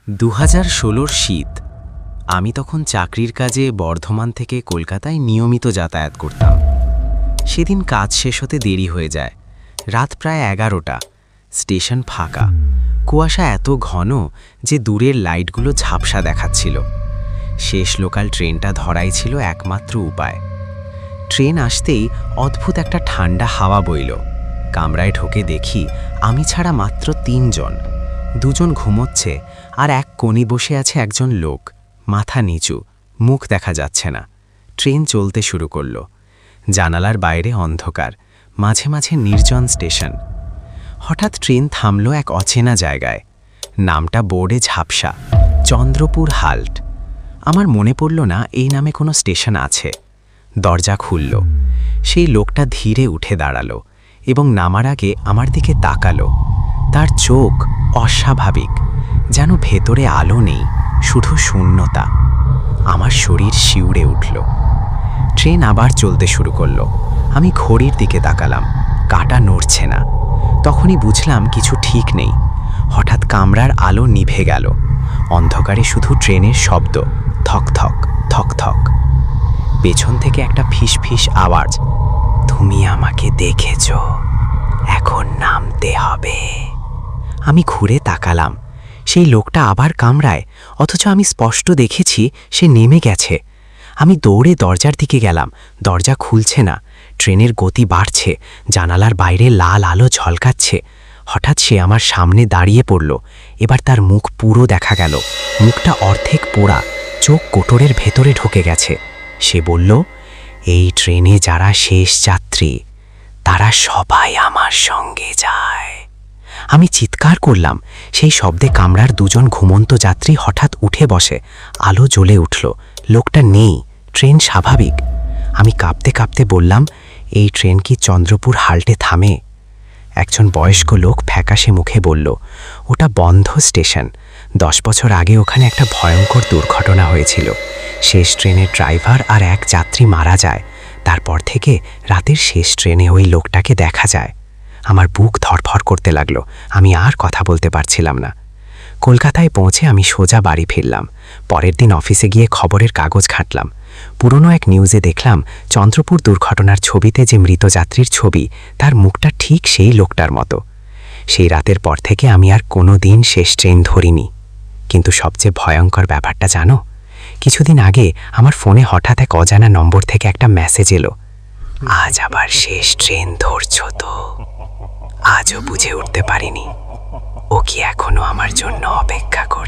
2016 শীত। আমি তখন চাকরির কাজে বর্ধমান থেকে কলকাতায় নিয়মিত যাতায়াত করতাম। সেদিন কাজ শেষ হতে দেরি হয়ে যায়। রাত প্রায় 11টা। স্টেশন ফাঁকা। কুয়াশা এত ঘন যে দূরের লাইটগুলো ঝাপসা দেখাচ্ছিল। শেষ লোকাল ট্রেনটা ধরাই ছিল একমাত্র উপায়। ট্রেন আসতেই অদ্ভুত একটা ঠান্ডা হাওয়া বইল। কামরায় ঢোকে দেখি আমি ছাড়া মাত্র 3 জন। 2 জন ঘুমোচ্ছে আর এক কোণে বসে আছে একজন লোক, মাথা নিচু, মুখ দেখা যাচ্ছে না। ট্রেন চলতে শুরু করল। জানালার বাইরে অন্ধকার, মাঝে মাঝে নির্জন স্টেশন। হঠাৎ ট্রেন থামল এক অচেনা জায়গায়। নামটা বোর্ডে ঝাপসা, চন্দ্রপুর হাল্ট। আমার মনে পড়ল না এই নামে কোনো স্টেশন আছে। দরজা খুলল। সেই লোকটা ধীরে উঠে দাঁড়ালো এবং নামার আগে আমার দিকে তাকালো। তার চোখ অস্বাভাবিক, যেন ভেতরে আলো নেই, শুধু শূন্যতা। আমার শরীর শিউরে উঠল। ট্রেন আবার চলতে শুরু করলো। আমি ঘড়ির দিকে তাকালাম, কাঁটা নড়ছে না। তখনই বুঝলাম কিছু ঠিক নেই। হঠাৎ কামরার আলো নিভে গেল। অন্ধকারে শুধু ট্রেনের শব্দ, থক থক থক থক। পেছন থেকে একটা ফিস ফিস আওয়াজ, তুমি আমাকে দেখেছ, এখন নামতে হবে। আমি ঘুরে তাকালাম। সেই লোকটা আবার কামরায়, অথচ আমি স্পষ্ট দেখেছি সে নেমে গেছে। আমি দৌড়ে দরজার দিকে গেলাম। দরজা খুলছে না। ট্রেনের গতি বাড়ছে, জানালার বাইরে লাল আলো ঝলকাচ্ছে। হঠাৎ সে আমার সামনে দাঁড়িয়ে পড়ল। এবার তার মুখ পুরো দেখা গেল। মুখটা অর্ধেক পোড়া, চোখ কোটরের ভেতরে ঢুকে গেছে। সে বলল, এই ট্রেনে যারা শেষ যাত্রী তারা সবাই আমার সঙ্গে যায়। আমি চিৎকার করলাম। সেই শব্দে কামরার 2 জন ঘুমন্ত যাত্রী হঠাৎ উঠে বসে। আলো জ্বলে উঠল। লোকটা নেই, ট্রেন স্বাভাবিক। আমি কাঁপতে কাঁপতে বললাম, এই ট্রেন কি চন্দ্রপুর হাল্টে থামে? একজন বয়স্ক লোক ফ্যাকাশে মুখে বলল, ওটা বন্ধ স্টেশন। 10 বছর আগে ওখানে একটা ভয়ঙ্কর দুর্ঘটনা হয়েছিল। শেষ ট্রেনের ড্রাইভার আর এক যাত্রী মারা যায়। তারপর থেকে রাতের শেষ ট্রেনে ওই লোকটাকে দেখা যায়। আমার বুক ধড়ফড় করতে লাগলো। আমি আর কথা বলতে পারছিলাম না। কলকাতায় পৌঁছে আমি সোজা বাড়ি ফিরলাম। পরের দিন অফিসে গিয়ে খবরের কাগজ ঘাঁটলাম। পুরনো এক নিউজে দেখলাম চন্দ্রপুর দুর্ঘটনার ছবিতে যে মৃত যাত্রীর ছবি, তার মুখটা ঠিক সেই লোকটার মতো। সেই রাতের পর থেকে আমি আর কোনো দিন শেষ ট্রেন ধরিনি। কিন্তু সবচেয়ে ভয়ঙ্কর ব্যাপারটা জানো? কিছুদিন আগে আমার ফোনে হঠাৎ এক অজানা নম্বর থেকে একটা মেসেজ এলো, আজ আবার শেষ ট্রেন ধরছ তো? আজও বুঝে উঠতে পারিনি ও কি এখনো আমার জন্য অপেক্ষা করছে।